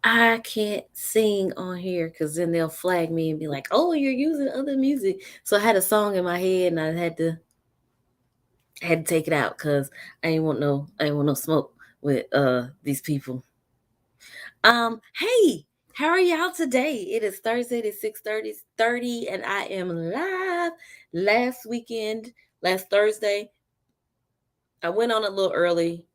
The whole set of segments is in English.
I can't sing on here because then they'll flag me and be like, "Oh, you're using other music." So I had a song in my head and I had to take it out because I ain't want no smoke with these people. Hey, how are y'all today? It is Thursday, it is 6:30, and I am live. Last weekend, last Thursday, I went on a little early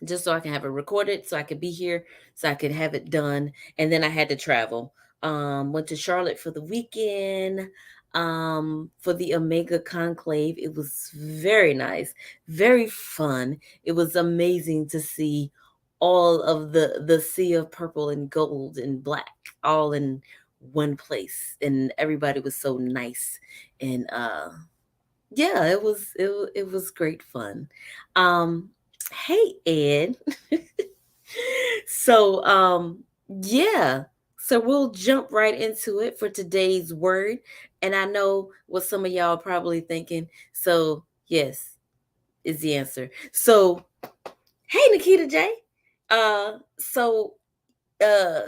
just so I can have it recorded, so I could be here, so I could have it done. And then I had to travel. Went to Charlotte for the weekend, for the Omega Conclave. It was very nice, very fun. It was amazing to see all of the sea of purple and gold and black all in one place, and everybody was so nice. And yeah, it was great fun. Um, hey Ed. So yeah. So we'll jump right into it for today's word. And I know what some of y'all probably thinking. So yes is the answer. So hey Nikita J. So uh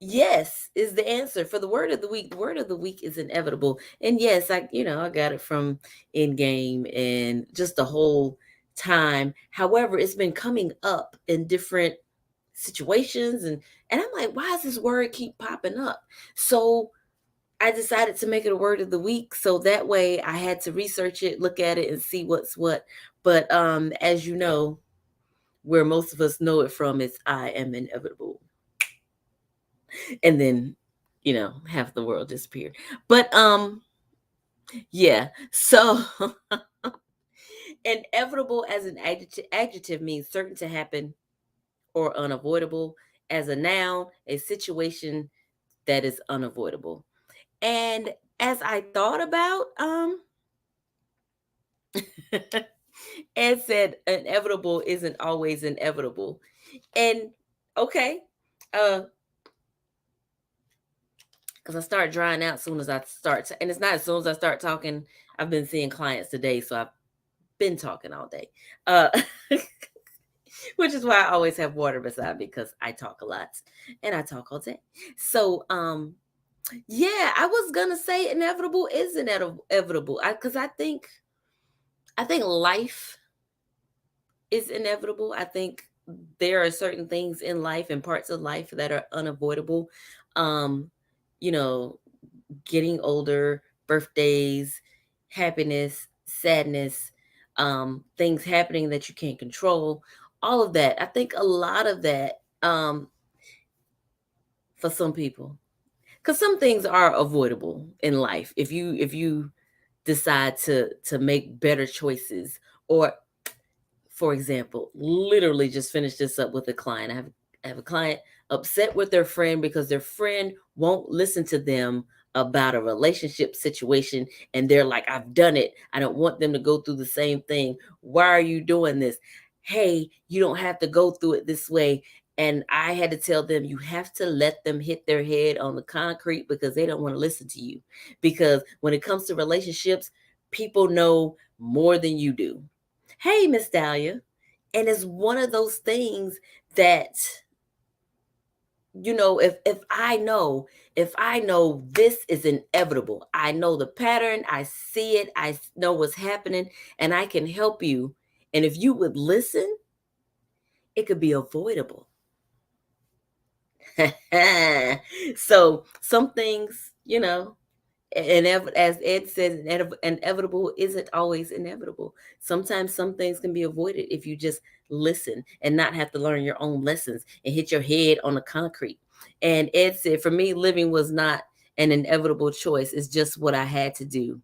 yes is the answer for the word of the week. The word of the week is inevitable. And yes, I got it from in game and just the whole time. However, it's been coming up in different situations, and I'm like, why does this word keep popping up? So I decided to make it a word of the week, so that way I had to research it, look at it, and see what's what. But as you know, where most of us know it from is I am inevitable. And then half the world disappeared. But yeah. So inevitable as an adjective means certain to happen or unavoidable. As a noun, a situation that is unavoidable. And as I thought about Ed said inevitable isn't always inevitable. And okay, uh because I start drying out as soon as I start and it's not as soon as I start talking. I've been seeing clients today, so I've been talking all day. Uh which is why I always have water beside me because I talk a lot and I talk all day. So yeah, I was gonna say inevitable is inevitable. Because I think life is inevitable. I think there are certain things in life and parts of life that are unavoidable. Um, you know, getting older, birthdays, happiness, sadness, things happening that you can't control, all of that. I think a lot of that, for some people, because some things are avoidable in life if you decide to make better choices. Or for example, literally just finished this up with a client. I have a client upset with their friend because their friend won't listen to them about a relationship situation, and they're like, I've done it. I don't want them to go through the same thing. Why are you doing this? Hey, you don't have to go through it this way. And I had to tell them, you have to let them hit their head on the concrete because they don't want to listen to you. Because when it comes to relationships, people know more than you do. Hey, Miss Dahlia. And it's one of those things that, if I know this is inevitable, I know the pattern, I see it, know what's happening, and I can help you. And if you would listen, it could be avoidable. So some things, and as Ed says, inevitable isn't always inevitable. Sometimes some things can be avoided if you just listen and not have to learn your own lessons and hit your head on the concrete. And Ed said, for me, living was not an inevitable choice. It's just what I had to do.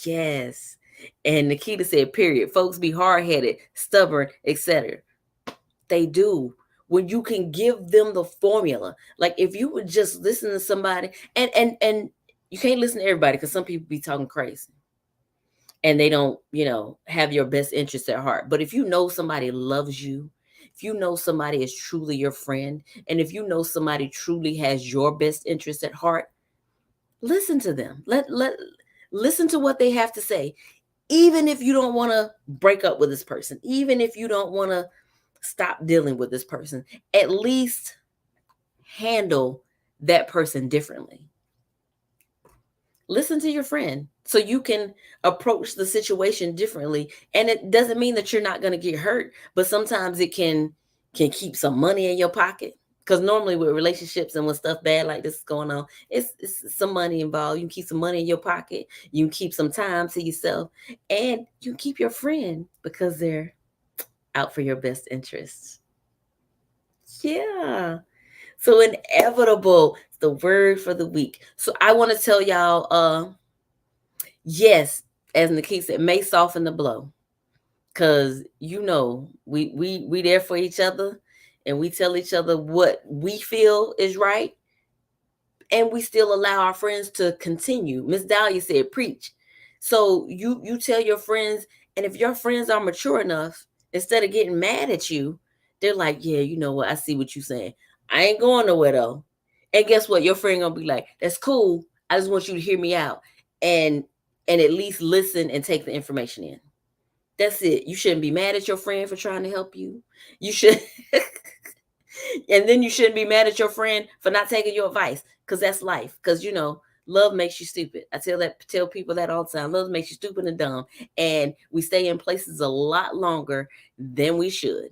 Yes. And Nikita said, period. Folks be hard headed, stubborn, etc. They do. When you can give them the formula. Like if you would just listen to somebody, and you can't listen to everybody because some people be talking crazy and they don't, have your best interest at heart. But if you know somebody loves you, if you know somebody is truly your friend, and if you know somebody truly has your best interest at heart, listen to them. Let listen to what they have to say. Even if you don't want to break up with this person, even if you don't want to stop dealing with this person, at least handle that person differently. Listen to your friend so you can approach the situation differently. And it doesn't mean that you're not going to get hurt, but sometimes it can keep some money in your pocket. Because normally with relationships and when stuff bad like this is going on, it's some money involved. You can keep some money in your pocket. You can keep some time to yourself, and you can keep your friend because they're out for your best interests. Yeah. So inevitable, the word for the week. So I want to tell y'all, yes, as Nikki said, may soften the blow. Cause we there for each other, and we tell each other what we feel is right, and we still allow our friends to continue. Miss Dahlia said, "Preach." So you tell your friends, and if your friends are mature enough, instead of getting mad at you, they're like, "Yeah, you know what? I see what you're saying. I ain't going nowhere though." And guess what? Your friend gonna be like, "That's cool. I just want you to hear me out, and and at least listen and take the information in." That's it. You shouldn't be mad at your friend for trying to help you. You should and then you shouldn't be mad at your friend for not taking your advice, because that's life. Because love makes you stupid. I tell people that all the time. Love makes you stupid and dumb. And we stay in places a lot longer than we should,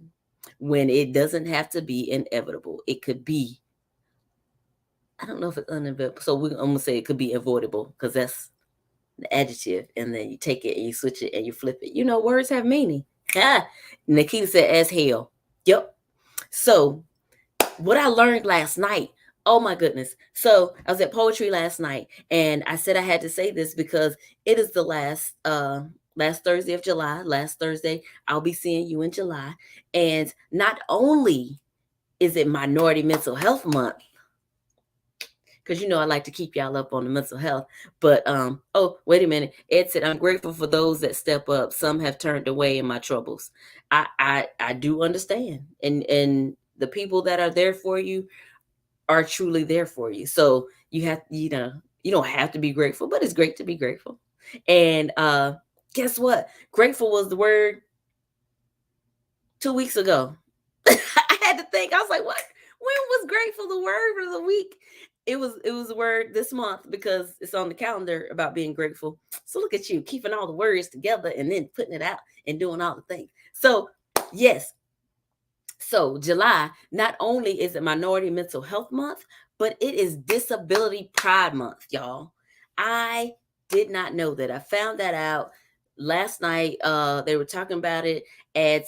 when it doesn't have to be inevitable. It could be, I don't know if it's unavoidable. So I'm gonna say it could be avoidable, because that's the adjective, and then you take it and you switch it and you flip it. Words have meaning. Nikita said as hell. Yep. So what I learned last night. Oh my goodness. So I was at poetry last night, and I said I had to say this because it is the last Thursday of July. Last Thursday, I'll be seeing you in July. And not only is it Minority Mental Health Month, because I like to keep y'all up on the mental health. But oh, wait a minute. Ed said, "I'm grateful for those that step up. Some have turned away in my troubles." I do understand. And the people that are there for you are truly there for you. So you don't have to be grateful, but it's great to be grateful. And guess what? Grateful was the word 2 weeks ago. I had to think. I was like, what? When was grateful the word of the week? It was a word this month, because it's on the calendar about being grateful. So look at you keeping all the words together and then putting it out and doing all the things. So yes. So July, not only is it Minority Mental Health Month, but it is Disability Pride Month, y'all. I did not know that. I found that out last night. They were talking about it at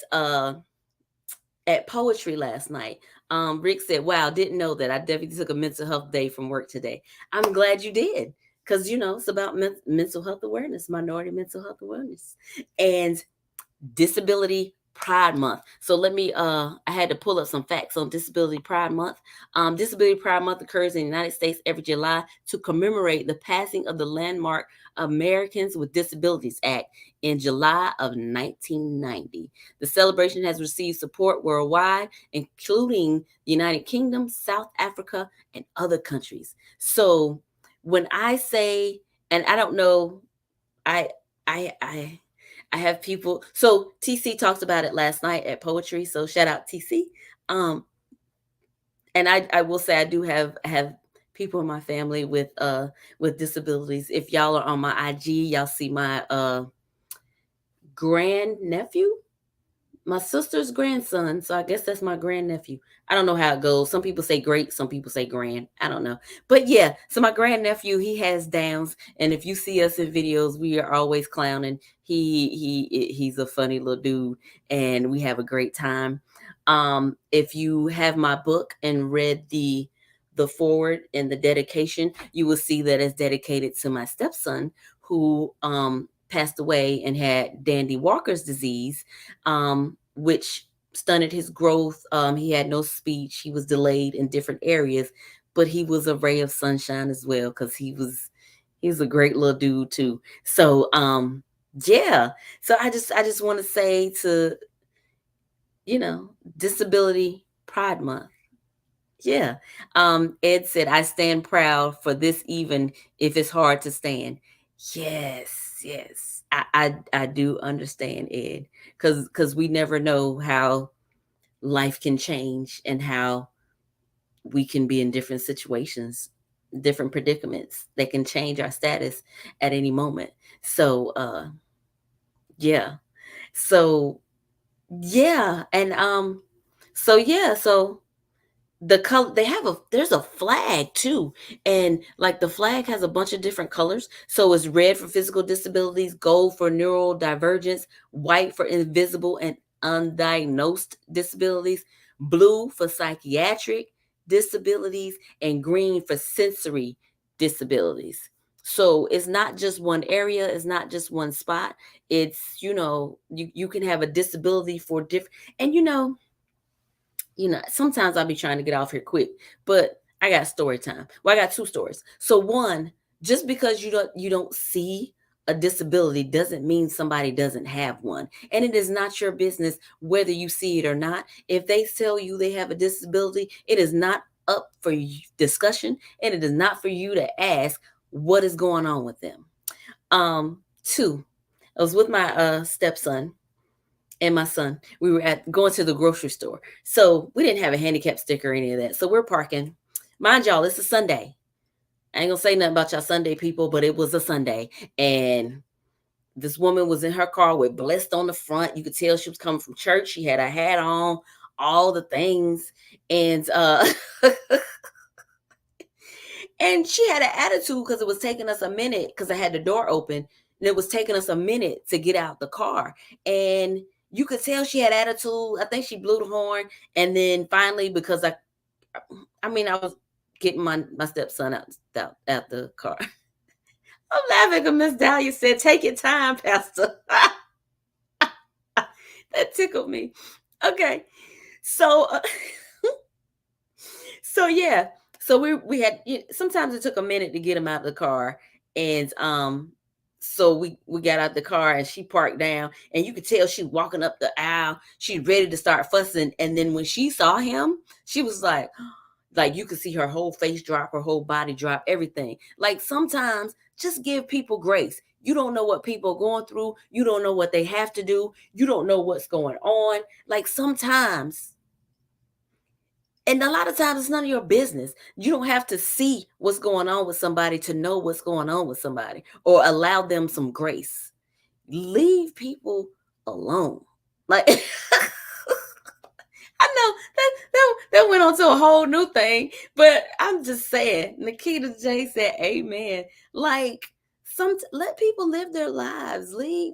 poetry last night. Rick said, "Wow, didn't know that. I definitely took a mental health day from work today." I'm glad you did, because it's about mental health awareness, minority mental health awareness, and Disability Pride Month. So let me I had to pull up some facts on Disability Pride Month. Disability Pride Month occurs in the United States every July to commemorate the passing of the landmark Americans with Disabilities Act in July of 1990. The celebration has received support worldwide, including the United Kingdom, South Africa, and other countries. So when I say, and I don't know, I I I have people. So TC talked about it last night at poetry. So shout out TC. Um, and I will say I do have people in my family with disabilities. If y'all are on my IG, y'all see my grandnephew, my sister's grandson. So I guess that's my grandnephew. I don't know how it goes. Some people say great, some people say grand. I don't know. But yeah, so my grandnephew, he has Downs. And if you see us in videos, we are always clowning. He's a funny little dude, and we have a great time. If you have my book and read the forward and the dedication, you will see that it's dedicated to my stepson, who passed away and had Dandy Walker's disease, which stunted his growth. He had no speech. He was delayed in different areas, but he was a ray of sunshine as well, because he's a great little dude too. So yeah. So I just want to say to Disability Pride Month. Yeah. Ed said, "I stand proud for this, even if it's hard to stand." Yes, yes. I do understand, Ed, because we never know how life can change, and how we can be in different situations, different predicaments that can change our status at any moment. So yeah. So yeah, and so the color they have a there's a flag too, and like the flag has a bunch of different colors. So it's red for physical disabilities, gold for neurodivergence, white for invisible and undiagnosed disabilities, blue for psychiatric disabilities, and green for sensory disabilities. So it's not just one area, it's not just one spot. It's, you can have a disability for different, and sometimes I'll be trying to get off here quick, but I got story time. Well, I got two stories. So one, just because you don't see a disability doesn't mean somebody doesn't have one. And it is not your business whether you see it or not. If they tell you they have a disability, it is not up for discussion, and it is not for you to ask what is going on with them. Two, I was with my stepson and my son. We were at going to the grocery store. So we didn't have a handicap sticker or any of that. So we're parking. Mind y'all, it's a Sunday. I ain't gonna say nothing about y'all Sunday people, but it was a Sunday. And this woman was in her car with blessed on the front. You could tell she was coming from church. She had a hat on, all the things. And and she had an attitude because it was taking us a minute because I had the door open, and it was taking us a minute to get out the car. And you could tell she had attitude. I think she blew the horn. And then finally, because I was getting my stepson out the car. I'm laughing because Miss Dahlia said, "Take your time, Pastor." That tickled me. Okay, so so yeah, so we had sometimes it took a minute to get him out of the car, and so we got out the car and she parked down, and you could tell she walking up the aisle, she's ready to start fussing, and then when she saw him, she was like you could see her whole face drop, her whole body drop, everything. Like sometimes just give people grace. You don't know what people are going through. You don't know what they have to do. You don't know what's going on. Like sometimes, and a lot of times it's none of your business. You don't have to see what's going on with somebody to know what's going on with somebody or allow them some grace. Leave people alone. Like I know that went on to a whole new thing, but I'm just saying. Nikita J said, "Amen." Like let people live their lives. Leave,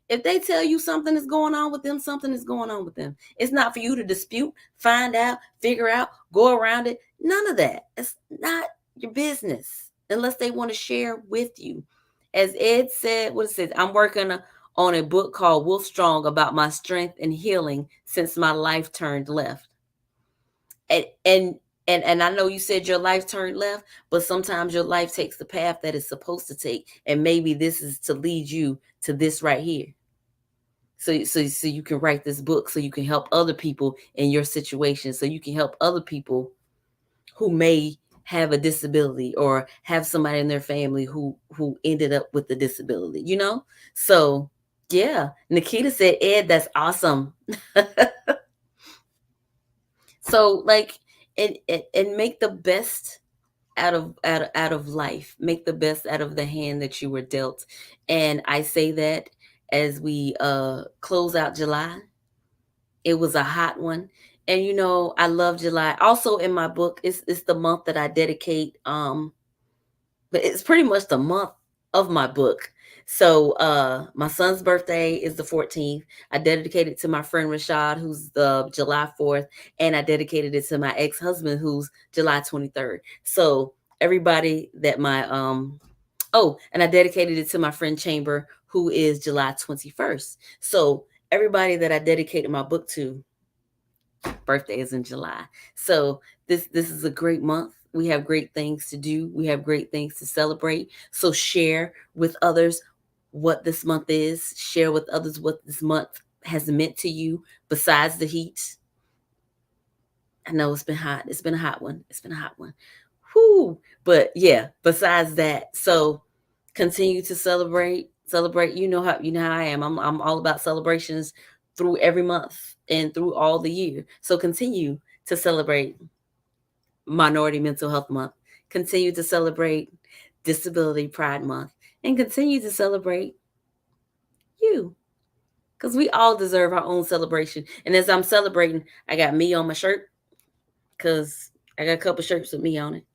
if they tell you something is going on with them, something is going on with them. It's not for you to dispute, find out, figure out, go around it. None of that. It's not your business unless they want to share with you. As Ed said, what it says, I'm working on a book called Wolf Strong about my strength and healing since my life turned left. And and I know you said your life turned left, but sometimes your life takes the path that it's supposed to take, and maybe this is to lead you to this right here. So you can write this book so you can help other people in your situation, so you can help other people who may have a disability or have somebody in their family who ended up with the disability, So yeah, Nikita said, Ed, that's awesome. So like, and make the best out of life. Make the best out of the hand that you were dealt. And I say that as we close out July. It was a hot one. And I love July. Also in my book, it's the month that I dedicate, but it's pretty much the month of my book. So my son's birthday is the 14th. I dedicated it to my friend Rashad, who's the July 4th, and I dedicated it to my ex-husband, who's July 23rd. So everybody that my and I dedicated it to my friend Chamber, who is July 21st. So everybody that I dedicated my book to, birthday is in July. So this is a great month. We have great things to do. We have great things to celebrate. So share with others what this month is. Share with others what this month has meant to you besides the heat. I know it's been hot. It's been a hot one. It's been a hot one. Whoo. But yeah, besides that, so continue to celebrate. Celebrate. You know how I am. I'm all about celebrations through every month and through all the year. So continue to celebrate Minority Mental Health Month. Continue to celebrate Disability Pride Month, and continue to celebrate you, because we all deserve our own celebration. And as I'm celebrating, I got me on my shirt, because I got a couple shirts with me on it.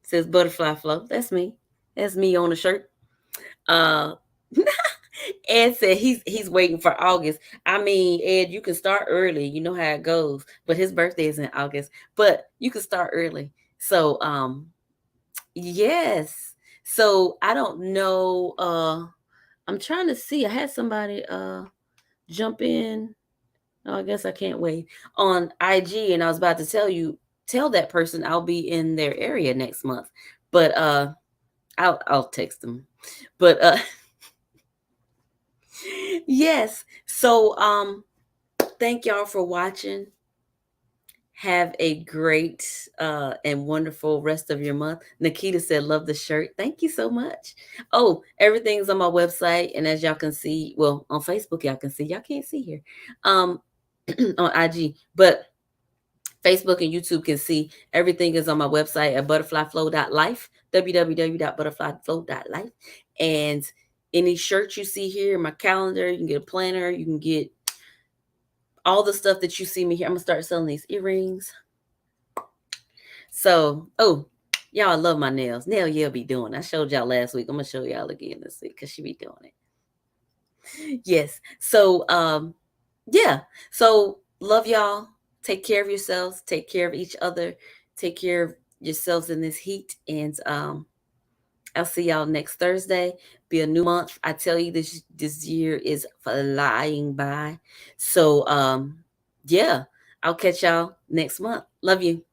It says Butterfly Flow. That's me. That's me on the shirt. Uh, Ed said he's waiting for August. I mean, Ed, you can start early. You know how it goes. But his birthday is in August. But you can start early. So yes. So I don't know. I'm trying to see. I had somebody jump in. Oh, I guess I can't wait on IG, and I was about to tell that person I'll be in their area next month. But I'll text them. But yes. So thank y'all for watching. Have a great and wonderful rest of your month. Nikita said, love the shirt. Thank you so much. Oh, everything's on my website. And as y'all can see, well, on Facebook, y'all can see. Y'all can't see here. On IG. But Facebook and YouTube can see everything is on my website at butterflyflow.life, www.butterflyflow.life. And any shirt you see here, my calendar, you can get a planner, you can get all the stuff that you see me here. I'm gonna start selling these earrings. So, oh, y'all, I love my nails. Nail yeah be doing. I showed y'all last week. I'm gonna show y'all again this week because she be doing it. Yes. So, yeah. So love y'all. Take care of yourselves. Take care of each other. Take care of yourselves in this heat. And I'll see y'all next Thursday. Be a new month. I tell you, this year is flying by. So yeah, I'll catch y'all next month. Love you.